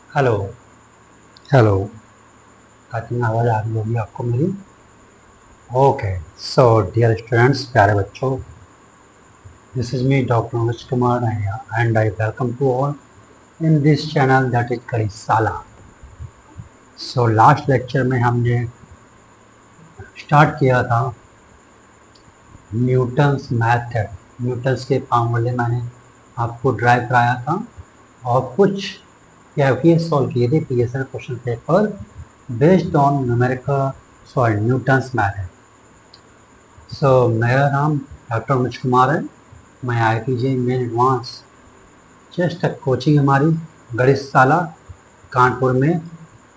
Hello. Hello. I think आवाज़ आ रही होगी आपको मेरी। ओके। सो डियर स्टूडेंट्स, प्यारे बच्चों, this is me doctor Anuj Kumar and I welcome to all in this channel that is कलिसाला। सो लास्ट लेक्चर में हमने स्टार्ट किया था न्यूटन्स मैथड। न्यूटन्स के फार्मूले मैंने आपको ड्राइव कराया था और कुछ कैविटीज सॉल्व किए थे PSL question paper based on numerical solve Newton's method. मेरा नाम डॉक्टर अनुज कुमार है। मैं IIT main advance just coaching हमारी गणितशाला कानपुर में,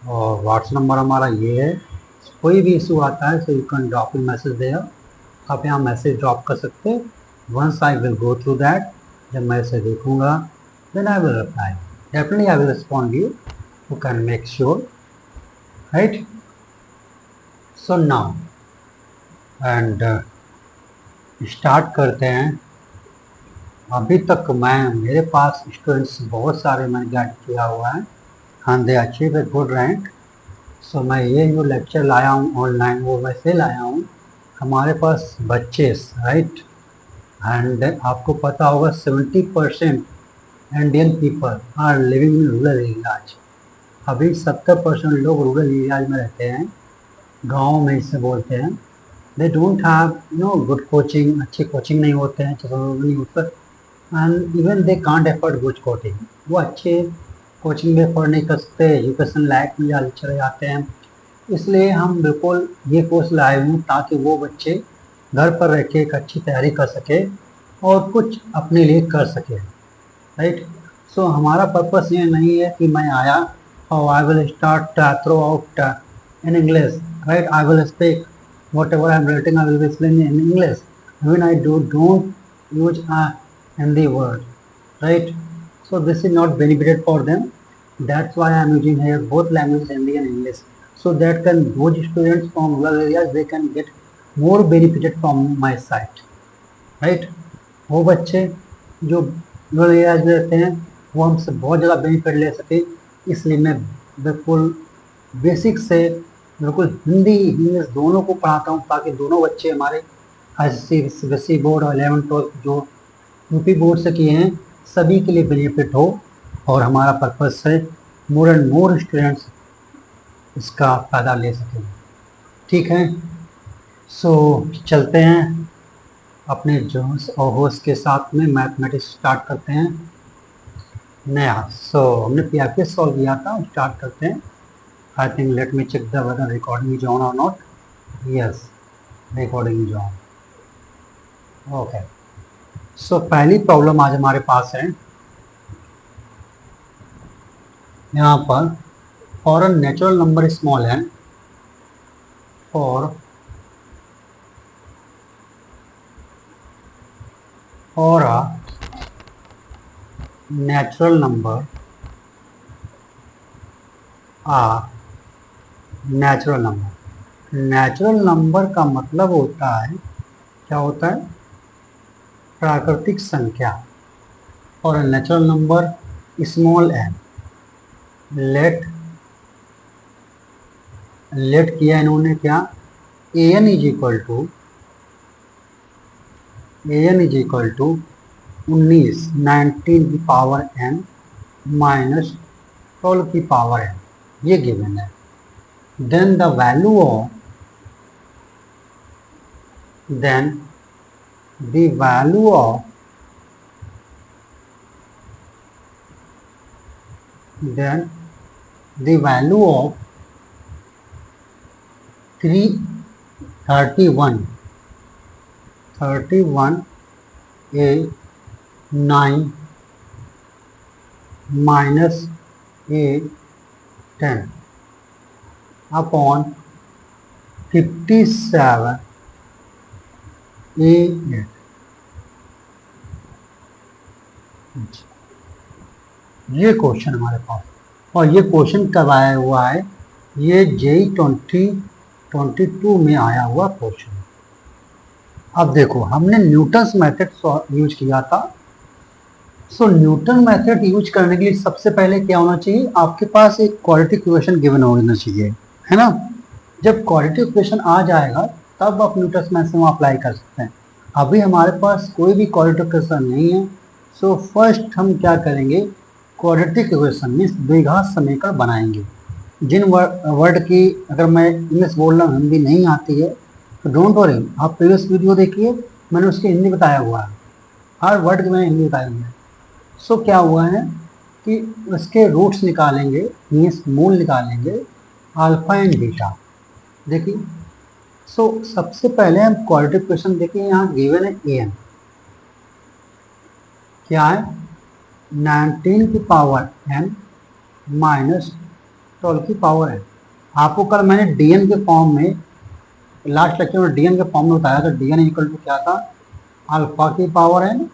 और व्हाट्सएप नंबर हमारा ये है। कोई भी इशू आता है so you can drop in message there. आप यहाँ मैसेज ड्रॉप कर सकते हैं। Once I will go through that, जब मैं इसे देखूंगा then I will reply, definitely I will respond you, you can make sure, right. So now and start करते हैं। अभी तक मेरे पास स्टूडेंट्स बहुत सारे मैंने गाइड किया हुआ है and they achieve a good rank. So मैं ये जो लेक्चर लाया हूँ ऑनलाइन वो वैसे लाया हूँ हमारे पास बच्चे, राइट। एंड आपको पता होगा 70% Indian people are living in rural areas. अभी 70% लोग रूरल एरियाज में रहते हैं, गाँव में इसे बोलते हैं। They don't have good coaching, अच्छी कोचिंग नहीं होते हैं, नहीं होता, and even they can't afford good coaching. वो अच्छे कोचिंग में एफर्ड नहीं कर सकते, एजुकेशन लायक में ज़्यादा चले जाते हैं। इसलिए हम बिल्कुल ये कोर्स लाए हुए ताकि वो बच्चे घर पर रह के एक अच्छी तैयारी कर सके और कुछ अपने लिए कर सके, राइट। सो हमारा पर्पस ये नहीं है कि मैं आया और I will start throughout in English, right. I will speak whatever I am writing, I will be explaining in English. Even I don't use a Hindi word, right? So this is not benefited for them. That's why I am using here both languages, Hindi and English, so that can those students from rural areas they can get more benefited from my site, right? वो बच्चे जो rural areas में रहते हैं वो हमसे बहुत ज़्यादा बेनिफिट ले सके, इसलिए मैं बिल्कुल बेसिक से बिल्कुल हिंदी इंग्लिश दोनों को पढ़ाता हूँ ताकि दोनों बच्चे हमारे ICSE बोर्ड और 11th-12th जो यूपी बोर्ड से किए हैं सभी के लिए बेनिफिट हो, और हमारा पर्पस है मोर एंड मोर स्टूडेंट्स इसका फ़ायदा ले सकें, ठीक है। सो चलते हैं अपने जोश और होश के साथ में मैथमेटिक्स स्टार्ट करते हैं नया। हमने PRK सॉल्व किया था, स्टार्ट करते हैं। I think let me check the whether recording is on or not. Yes, recording is on. Okay. पहली प्रॉब्लम आज हमारे पास है यहाँ पर, for a natural number small है, for a natural number natural number का मतलब होता है, क्या होता है, प्राकृतिक संख्या। और natural number small n, let किया इन्होंने क्या, an इज इक्वल टू 19 की पावर n माइनस 12 की पावर n, ये गिवन है। Then the value of then the value of 31 a 9 minus a 10 upon 57 a 8। ये क्वेश्चन हमारे पास, और ये क्वेश्चन कब आया हुआ है, ये JEE 2022 में आया हुआ क्वेश्चन। अब देखो हमने न्यूटन्स मेथड यूज किया था सो न्यूटन मेथड यूज करने के लिए सबसे पहले क्या होना चाहिए, आपके पास एक क्वाड्रेटिक इक्वेशन गिवन होना चाहिए, है ना। जब क्वाड्रेटिक इक्वेशन आ जाएगा तब आप न्यूटन मैक्सिमम अप्लाई कर सकते हैं। अभी हमारे पास कोई भी क्वाड्रेटिक इक्वेशन नहीं है। सो फर्स्ट हम क्या करेंगे, क्वाड्रेटिक इक्वेशन मीन्स द्विघात समीकरण बनाएंगे। जिन वर्ड की अगर मैं इंग्लिश बोल रहा हूँ हिंदी नहीं आती है तो डोंट वरी, आप प्रीवियस वीडियो देखिए, मैंने उसकी हिंदी बताया हुआ है, हर वर्ड की मैंने हिंदी बताई हुई है। सो क्या हुआ है कि उसके रूट्स निकालेंगे, मीन्स मूल निकालेंगे अल्फा एंड बीटा। देखिए, सो सबसे पहले हम क्वाड्रेटिक इक्वेशन देखिए, यहाँ गिवन है ए एन, क्या है 19 की पावर n माइनस 12 की पावर n। आपको कल मैंने dn के फॉर्म में, लास्ट लेक्चर में dn के फॉर्म में बताया था, dn इक्वल टू क्या था, अल्फा की पावर n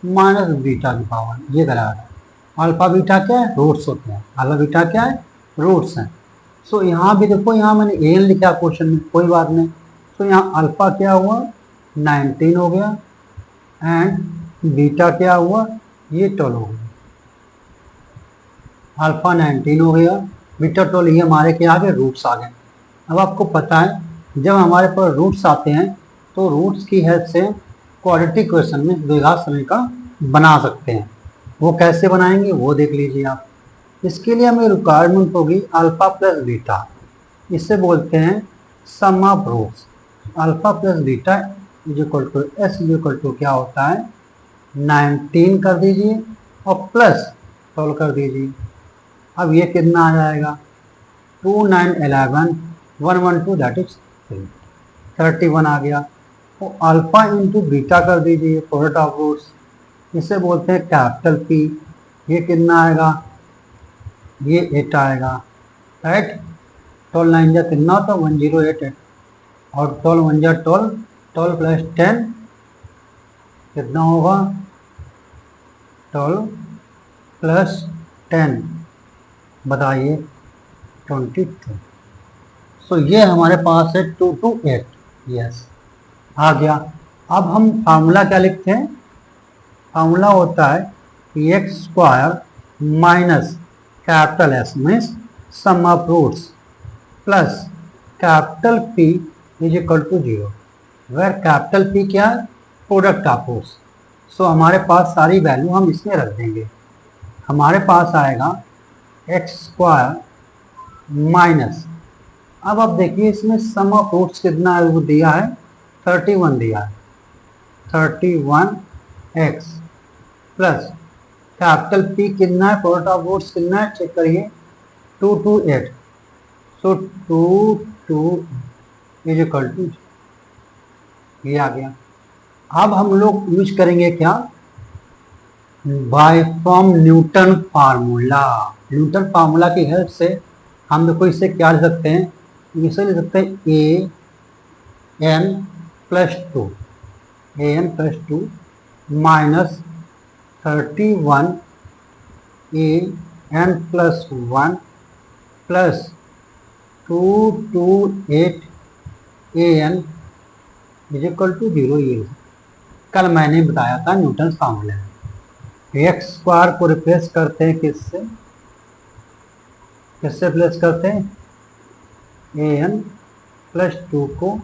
माइनस बीटा की पावर, ये कराया था। अल्फा बीटा क्या है, रूट्स होते हैं, अल्फा बीटा क्या है, रूट्स हैं। सो यहाँ भी देखो, यहाँ मैंने ए एन लिखा क्वेश्चन में, कोई बात नहीं। तो यहाँ अल्फा क्या हुआ 19 हो गया एंड बीटा क्या हुआ, ये 12 हो गया। अल्फा 19 हो गया, बीटा 12, ये हमारे क्या आ गए, रूट्स आ गए। अब आपको पता है जब हमारे पास रूट्स आते हैं तो रूट्स की हेल्प से क्वाड्रेटिक इक्वेशन में द्विघात समीकरण बना सकते हैं। वो कैसे बनाएंगे वो देख लीजिए आप। इसके लिए हमें रिक्वायरमेंट होगी अल्फा प्लस बीटा, इसे बोलते हैं sum of roots. Alpha plus beta is equal to S is equal to क्या होता है 19 कर दीजिए और प्लस 12 कर दीजिए। अब ये कितना आ जाएगा 2 9 11 1 1 2 दैट इज 31 आ गया। तो अल्फा इंटू बीटा कर दीजिए प्रोडक्ट ऑफ रूट्स, इसे बोलते हैं कैपिटल पी। ये कितना आएगा, ये 8 आएगा, राइट। 12 9 जा कितना होता 1088 और 12 1 जा 12, 12 प्लस 10 कितना होगा 12 प्लस 10 बताइए 22। सो ये हमारे पास है 2 to 8, यस आ गया। अब हम फार्मूला क्या लिखते हैं, फार्मूला होता है कि x square minus capital S means sum of roots plus capital P is equal to 0, where capital P क्या है प्रोडक्ट ऑफ रूट्स। सो हमारे पास सारी वैल्यू हम इसमें रख देंगे। हमारे पास आएगा एक्स स्क्वायर माइनस, अब आप देखिए इसमें सम ऑफ रूट्स कितना है वो दिया है 31 दिया है, 31x प्लस कैपिटल पी कितना है प्रोडक्ट ऑफ रूट्स कितना है चेक करिए 2 to 8। So 2 to is equal to, ये आ गया। अब हम लोग यूज करेंगे क्या, by from Newton formula. Newton formula की हेल्प से हम देखो इसे क्या लिख सकते हैं, इसे लिख सकते हैं A N plus 2, A N plus 2 minus 31 A N plus 1 plus 2 to 8 A N is equal to 0। ये कल मैंने बताया था न्यूटन फार्मूला है। एक्स स्क्वायर को रिप्लेस करते हैं किससे, किससे रिप्लेस करते हैं ए एन प्लस 2 को,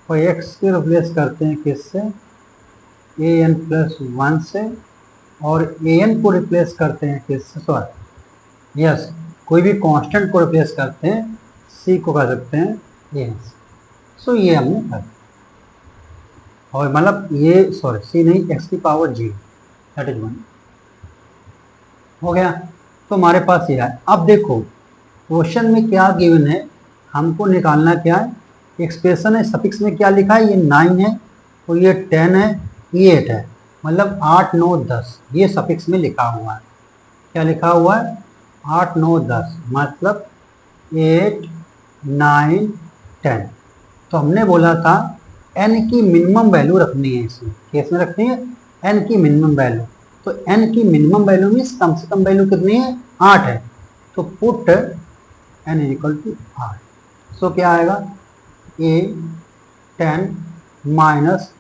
और एक्स को रिप्लेस करते हैं किससे ए एन प्लस 1 से, और ए एन को रिप्लेस करते हैं किससे, सॉरी यस, कोई भी कांस्टेंट को रिप्लेस करते हैं सी को कर सकते हैं ए एन से। सो ये हमने कर, और मतलब ये सॉरी सी नहीं एक्स की पावर 0 दैट इज 1 हो गया। तो हमारे पास ये है। अब देखो क्वेश्चन में क्या गिवन है, हमको निकालना क्या है, एक्सप्रेशन है, सफिक्स में क्या लिखा है, ये 9 है और ये 10 है, ये 8 है, मतलब 8 9 10 ये सफिक्स में लिखा हुआ है। क्या लिखा हुआ है 8 9 10 मतलब 8 9 10। तो हमने बोला था n की मिनिमम वैल्यू रखनी है, इसमें केस में रखनी है n की मिनिमम वैल्यू। तो n की मिनिमम वैल्यू मीन्स कम से कम वैल्यू कितनी है 8 है, तो put n is equal to 8। सो क्या आएगा a 10 minus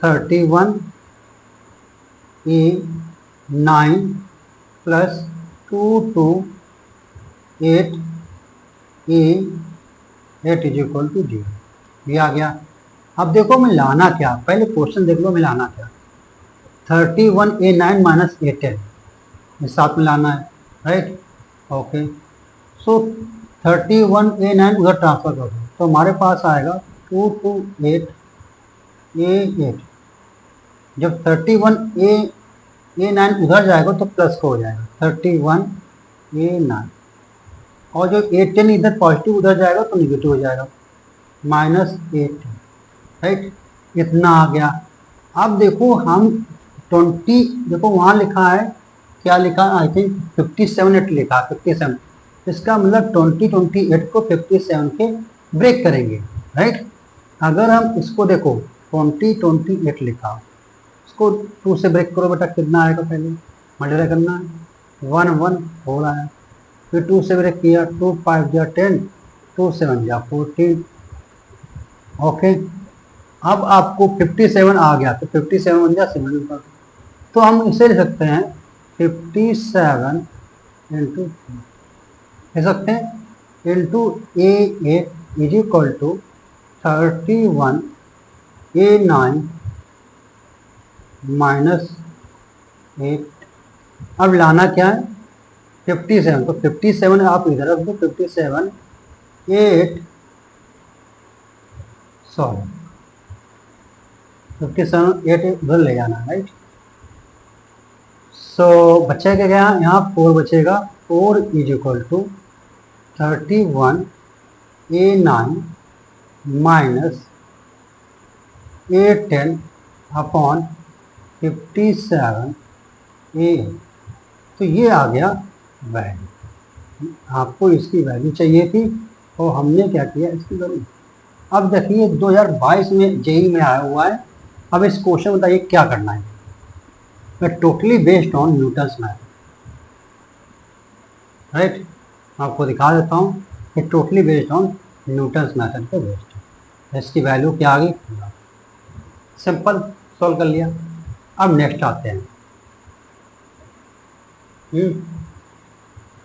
31 a 9 plus 2 to 8 a 8 is equal to 0, ये आ गया। अब देखो मैं लाना क्या, पहले क्वेश्चन देख लो मैं लाना क्या। 31A9 माइनस A10 इस साथ में लाना है, राइट। ओके, सो 31A9 उधर ट्रांसफर कर दो तो हमारे पास आएगा 2 टू 8 A8। जब 31A9 उधर जाएगा तो प्लस का हो जाएगा 31A9, और जो A10 इधर पॉजिटिव उधर जाएगा तो निगेटिव हो जाएगा -8, राइट। इतना आ गया। अब देखो हम 20, देखो वहाँ लिखा है, क्या लिखा है, आई थिंक 57 लिखा है, 57। इसका मतलब 28 को 57 के ब्रेक करेंगे, राइट। अगर हम इसको देखो 28 लिखा, इसको 2 से ब्रेक करो बेटा, कितना आएगा, पहले मल्टीप्लाई करना है, 1 1 हो रहा है, फिर 2 से ब्रेक किया, 2 5 जा 10, 2 7 जा 14। ओके, अब आपको 57 आ गया तो 57 बन जा 7 पर, तो हम इसे लिख सकते हैं 57 इंटू लिख सकते हैं into A8 is equal to 31A9 minus 8। अब लाना क्या है 57, तो 57 आप इधर रख दो, 57 8 सॉरी 57 8 उधर ले जाना, राइट। सो बचेगा क्या, यहाँ 4 बचेगा, 4 is equal to 31A9 minus A10 upon 57A। तो ये आ गया वैल्यू, आपको इसकी वैल्यू चाहिए थी और हमने क्या किया, इसकी वैल्यू। अब देखिए 2022 में जेई में आया हुआ है। अब इस क्वेश्चन बताइए क्या करना है, totally based on Newton's method, right. आपको दिखा देता हूँ कि totally based on Newton's method पे बेस्ड है। इसकी वैल्यू क्या आ गई, सिंपल सॉल्व कर लिया। अब नेक्स्ट आते हैं।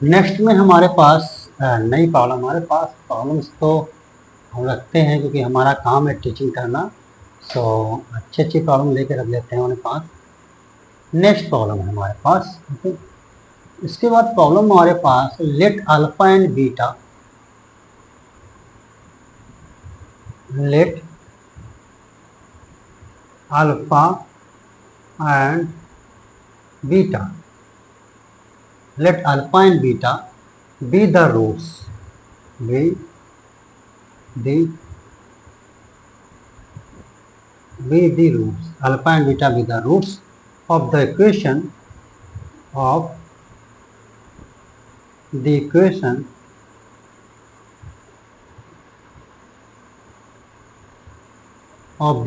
नेक्स्ट में हमारे पास नई प्रॉब्लम, हमारे पास प्रॉब्लम्स तो हम रखते हैं क्योंकि हमारा काम है टीचिंग करना, तो अच्छी अच्छी प्रॉब्लम लेके रख लेते हैं हमारे पास। नेक्स्ट प्रॉब्लम है हमारे पास, इसके बाद प्रॉब्लम हमारे पास let alpha and beta, let alpha and beta, let alpha and beta be the roots, be the roots, alpha and beta be the roots of the equation of the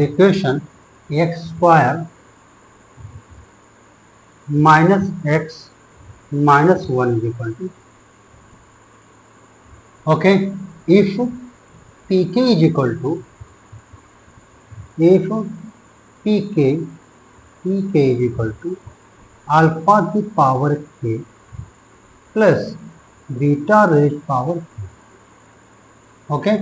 equation x square minus x minus 1 is equal to, okay, if pk is equal to, if pk is equal to alpha की power k plus beta raise power k, okay.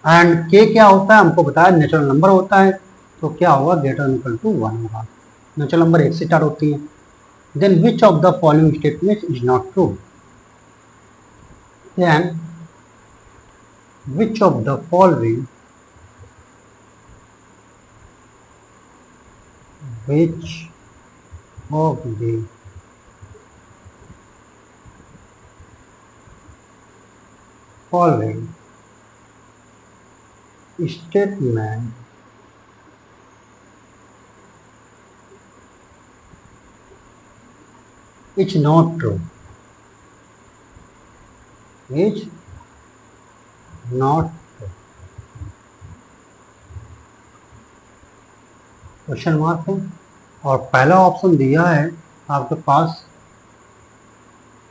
And k क्या होता है हमको बताया, natural number होता है, तो क्या होगा, ग्रेटर देन इक्वल टू 1 होगा। नेचुरल नंबर 1 से स्टार्ट होती है। Then which of the following statements is not true? Then which of the following statement is not true, is not true, question mark है। और पहला ऑप्शन दिया है आपके पास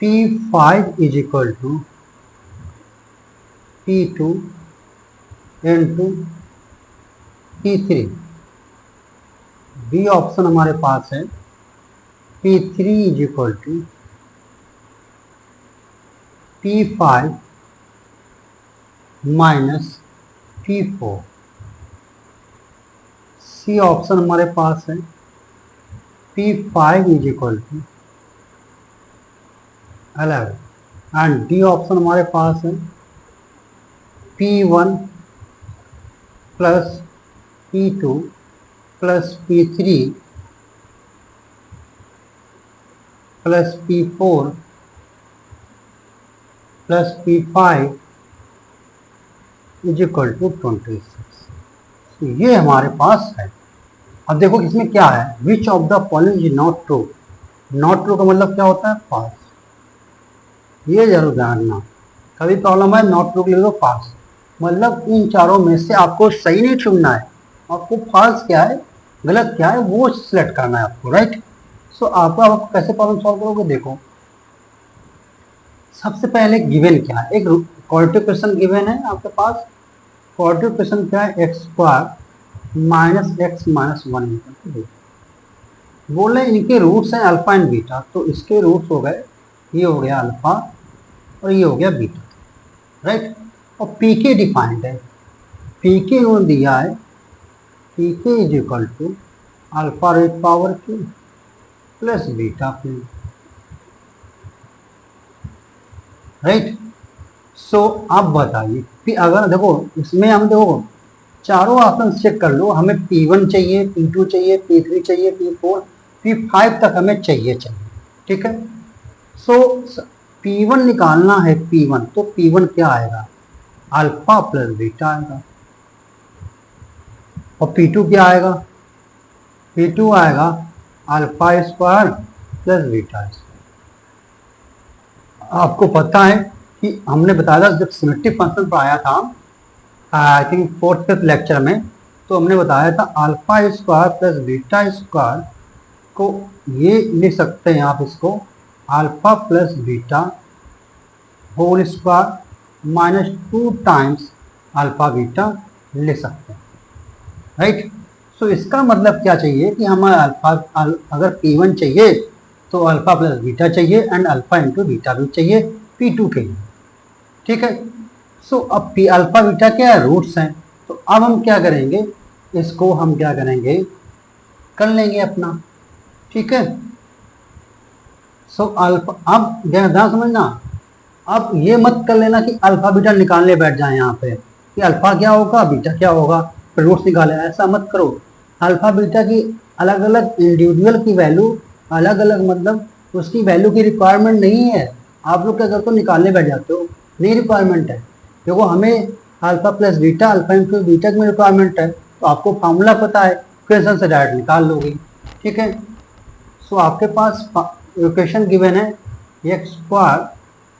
P5 is equal to P2 into P3। B option हमारे पास है P3 is equal to P5 minus P4। C option हमारे पास है P5 is equal to 11 and D option हमारे पास है P1 plus P2 plus P3 plus P4 plus P5 is equal to 26। तो ये हमारे पास है। अब देखो इसमें क्या है, which of the following is not true. Not true का मतलब क्या होता है, फॉल्स। ये जरूर जानना, कभी प्रॉब्लम है नॉट ट्रू के लिए तो फॉल्स, मतलब इन चारों में से आपको सही नहीं चुनना है, आपको फॉल्स क्या है, गलत क्या है वो सिलेक्ट करना है आपको, राइट। सो आप कैसे प्रॉब्लम सॉल्व करोगे, देखो सबसे पहले गिवन क्या है, एक क्वाड्रेटिक क्वेश्चन गिवन है आपके पास। क्वाड्रेटिक क्वेश्चन क्या है, x square minus x minus 1 बोले इनके रूट्स हैं अल्फा एंड बीटा, तो इसके रूट्स हो गए, ये हो गया अल्फा और ये हो गया बीटा, राइट। और पी के डिफाइंड है, पी के इन्होंने दिया है P K is equal to alpha raised power Q plus beta Q, right. So आप बताइए अगर देखो इसमें हम देखो चारों ऑप्शन चेक कर लो, हमें P1 चाहिए, P2 चाहिए, P3 चाहिए, P4 P5 तक हमें चाहिए, ठीक है। सो P1 निकालना है, P1 तो P1 क्या आएगा, अल्फा प्लस बीटा आएगा। और P2 क्या आएगा, P2 आएगा alpha square plus beta square. आपको पता है कि हमने बताया था जब सिमेट्रिक फंक्शन पढ़ाया था आई थिंक 4th लेक्चर में, तो हमने बताया था alpha square plus beta square को ये लिख सकते हैं आप, इसको alpha plus beta whole square minus 2 times alpha beta ले सकते हैं, राइट। सो इसका मतलब क्या चाहिए कि हमें अल्फा अगर P1 चाहिए तो अल्फा प्लस बीटा चाहिए एंड अल्फा इंटू बीटा भी चाहिए P2 के लिए, ठीक है। सो अब अल्फा बीटा क्या है, रूट्स हैं, तो अब हम क्या करेंगे, इसको हम क्या करेंगे, कर लेंगे अपना, ठीक है। सो अल्फा, अब ध्यान समझना, अब ये मत कर लेना कि अल्फा बीटा निकालने बैठ जाए यहाँ पे कि अल्फा क्या होगा बीटा क्या होगा फिर रूट्स निकाले, ऐसा मत करो। अल्फा बीटा की अलग अलग इंडिविजुअल की वैल्यू अलग अलग, मतलब उसकी वैल्यू की रिक्वायरमेंट नहीं है, आप लोग क्या करते हो निकालने बैठ जाते हो, नहीं रिक्वायरमेंट है। देखो हमें alpha plus beta alpha into beta की रिक्वायरमेंट है, तो आपको फार्मूला पता है, क्वेश्चन से डायरेक्ट निकाल लोगे, ठीक है। सो आपके पास इक्वेशन गिवन है x square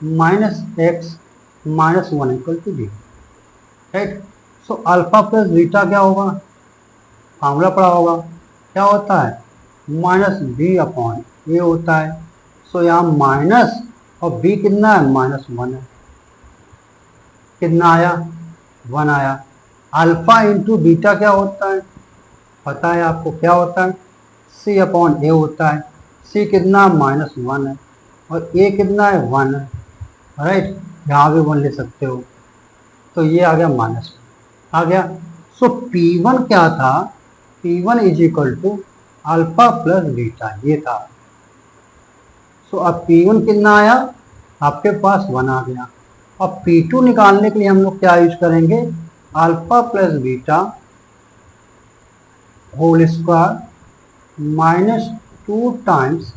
minus x minus 1 equal to B, right. So alpha plus beta क्या होगा, फार्मूला पड़ा होगा, क्या होता है माइनस बी अपॉन ए होता है। सो यहाँ माइनस और बी कितना है, माइनस 1 है, कितना आया 1 आया। अल्फा इंटू बीटा क्या होता है, पता है आपको क्या होता है, सी अपॉन ए होता है। सी कितना माइनस 1 है और ए कितना है 1 है, राइट। यहाँ भी 1 ले सकते हो, तो ये आ गया माइनस आ गया। सो P1 क्या था, P1 is equal to alpha plus beta, ये था। सो अब P1 कितना आया, आपके पास 1 आ गया। अब P2 निकालने के लिए हम लोग क्या यूज करेंगे, alpha plus beta whole square minus 2 times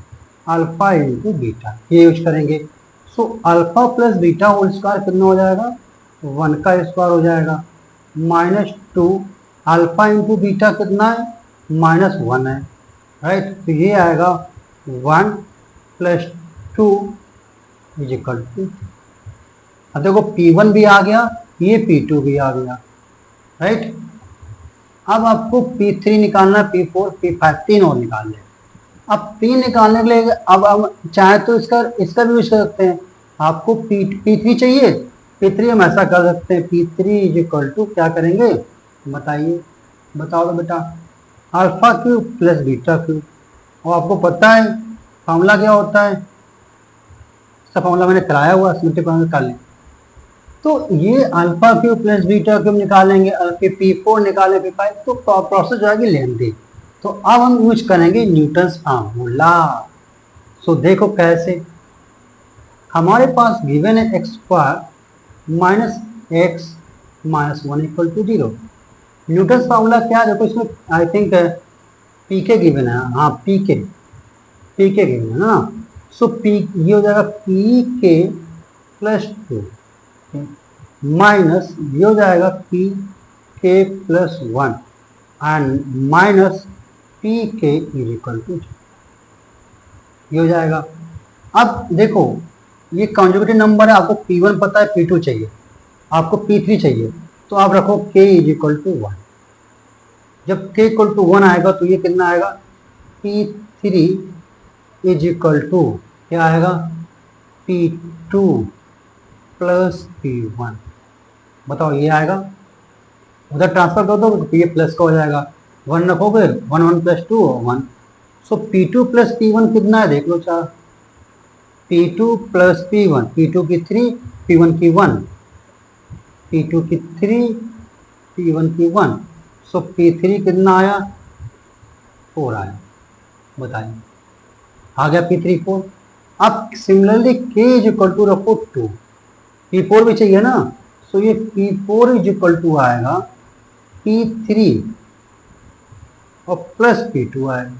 alpha into beta, ये यूज करेंगे। So alpha plus beta whole square कितना हो जाएगा, 1 का स्क्वायर हो जाएगा, माइनस 2 अल्फा इंटू बीटा कितना है, माइनस 1 है, राइट। तो ये आएगा 1 प्लस 2 इज इक्वल टू, अब देखो P1 भी आ गया, ये P2 भी आ गया, राइट। अब आपको P3 निकालना, P4 P5 तीन और निकालने। अब 3 निकालने के लिए अब हम चाहे तो इसका भी यूज कर सकते हैं। आपको P3 चाहिए, P3 हम ऐसा कर सकते हैं, P3 इज इक्वल टू क्या करेंगे बताइए, बताओ तो बेटा, alpha cube plus beta cube. और आपको पता है फॉर्मूला क्या होता है, इसका फॉर्मूला मैंने कराया हुआ है, सिमेट्रिक निकाल लें। तो ये alpha cube plus beta cube निकालेंगे, P4 निकालें P5, तो प्रोसेस जो है लेंथी। तो अब हम यूज करेंगे न्यूटन्स फार्मूला। सो देखो कैसे, हमारे पास गिवन है x square minus x minus 1 equal to 0। Newton's formula क्या है, देखो इसमें आई थिंक पी के गिवन है, हाँ पी के गिवन है ना। सो पी ये हो जाएगा पी के प्लस 2 माइनस ये हो जाएगा पी के प्लस 1 एंड माइनस पी के इक्वल टू ये हो जाएगा। अब देखो ये कॉन्जुगेटिव नंबर है, आपको P1 पता है, P2 चाहिए, आपको P3 चाहिए, तो आप रखो K इक्वल टू 1। जब K इक्वल टू 1 आएगा तो ये कितना आएगा, P3 इज इक्वल टू क्या आएगा, P2 प्लस P1। बताओ ये आएगा, उधर ट्रांसफर कर दो तो ये प्लस का हो जाएगा, 1 रखोगे 1 1 प्लस 2 1। सो P2 प्लस P1 कितना है देख लो, चार, P2 प्लस P1, P2 की 3 P1 की 1, P2 की 3 P1 की 1। सो P3 कितना आया, 4 आया, बताइए आ गया P3 4। अब similarly K is equal to रखो 2, P4 भी चाहिए ना, सो ये P4 इज इक्वल टू आएगा P3 और प्लस P2 आएगा।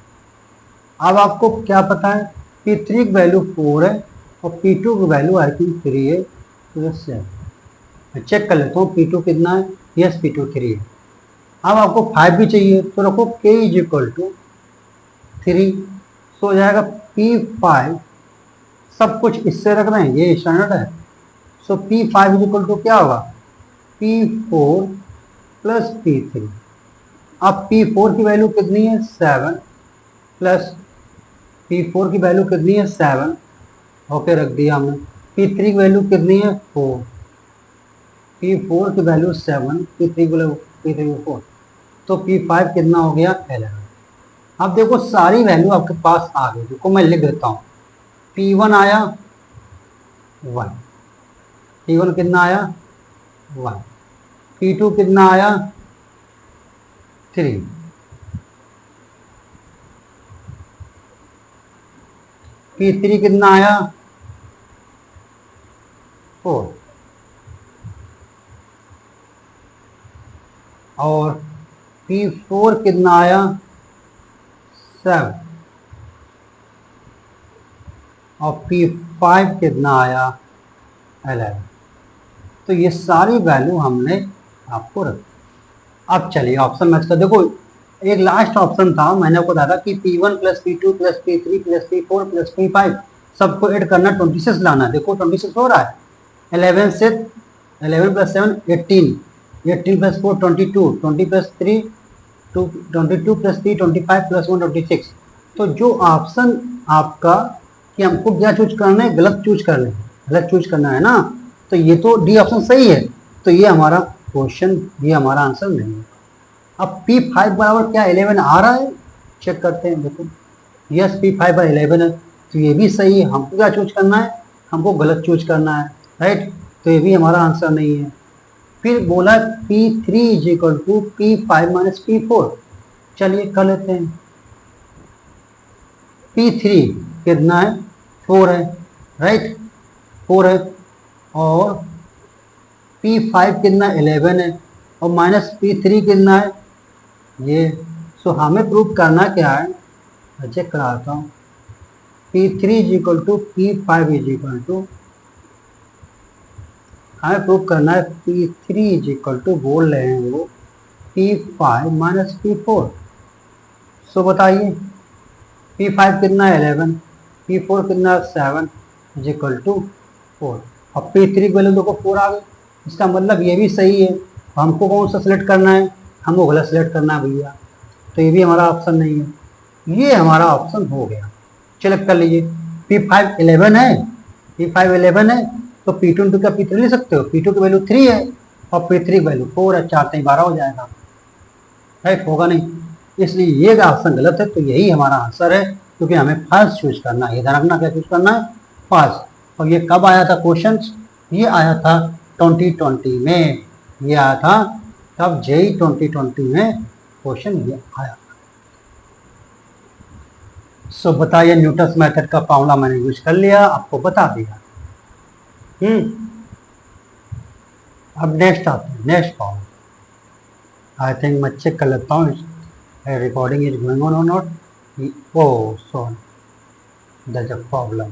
अब आपको क्या पता है, P3 की वैल्यू 4 है और P2 की वैल्यू आई थिंक 3 है, तो 7। मैं चेक कर लेता हूँ P2 कितना है, यस P2 3 है। अब आपको 5 भी चाहिए तो रखो K इज इक्वल टू 3, तो हो जाएगा P5, सब कुछ इससे रख रहे हैं, ये स्टैंडर्ड है। सो P5 इज इक्वल टू क्या होगा, P4 प्लस P3। अब P4 की वैल्यू कितनी है 7 प्लस P4 की वैल्यू कितनी है 7, ओके रख दिया हमने। P3 की वैल्यू कितनी है 4, P4 की वैल्यू 7, P3 की वैल्यू 4, तो P5 कितना हो गया 11। अब देखो सारी वैल्यू आपके पास आ गई, देखो मैं लिख देता हूँ, P1 आया 1, P1 कितना आया 1, P2 कितना आया 3, P3 कितना आया 4 और P4 कितना आया 7 और P5 कितना आया 11। तो ये सारी वैल्यू हमने आपको रखी। अब चलिए ऑप्शन मैच कर, देखो एक लास्ट ऑप्शन था, मैंने आपको बताया कि P1 plus P2 plus P3 plus P4 plus P5 सबको ऐड करना 26 लाना। देखो 26 हो रहा है, 11 से 11 plus 7 18, 18 plus 4 22, 20 plus 3 22 plus 3 25 plus 1 26। तो जो ऑप्शन आपका कि हमको क्या चूज करना है, गलत चूज करना है, गलत चूज करना है ना, तो ये तो डी ऑप्शन सही है, तो ये हमारा क्वेश्चन, ये हमारा आंसर नहीं है। अब P5 बराबर क्या 11 आ रहा है, चेक करते हैं, देखो यस P5 बाय 11 है, तो ये भी सही है। हमको क्या चूज करना है, हमको गलत चूज करना है, राइट, तो ये भी हमारा आंसर नहीं है। फिर बोला P3 is equal to P5 minus P4, चलिए कर लेते हैं। P3 कितना है 4 है, राइट 4 है, और P5 कितना 11 है और माइनस P3 कितना है ये। सो हमें प्रूव करना क्या है, मैं चेक कराता हूँ। P3 is equal to P5 is equal to, हमें प्रूव करना है P3 इज इक्वल टू, बोल रहे हैं वो P5 माइनस P4। सो बताइए P5 कितना है 11, P4 कितना 7 इज इक्वल टू 4, और P3 की वैल्यू देखो 4 आ गई। इसका मतलब ये भी सही है, हमको कौन सा सिलेक्ट करना है, हमको गलत सिलेक्ट करना है भैया, तो ये भी हमारा ऑप्शन नहीं है, ये हमारा ऑप्शन हो गया। चलो कर लीजिए, P5 11 है, P5 11 है, तो P2 इंटू क्या P3 ले सकते हो, P2 की वैल्यू 3 है और P3 की वैल्यू 4 है, 4 3 12 हो जाएगा, राइट होगा नहीं, इसलिए ये ऑप्शन गलत है, तो यही हमारा आंसर है क्योंकि हमें फर्स्ट चूज करना है। इधर रखना क्या चूज करना है? फर्स्ट। और ये कब आया था क्वेश्चन? ये आया था 2020 में। ये आया था तब जेई 2020 में क्वेश्चन ये आया। सो बताइए, न्यूटन्स मेथड का फॉर्मूला मैंने यूज कर लिया, आपको बता दिया। अब नेक्स्ट आते हैं, नेक्स्ट फॉर्मूला। आई थिंक मैं चेक कर लेता हूँ रिकॉर्डिंग इज गोइंग ऑन और not. Oh sorry, that's a problem.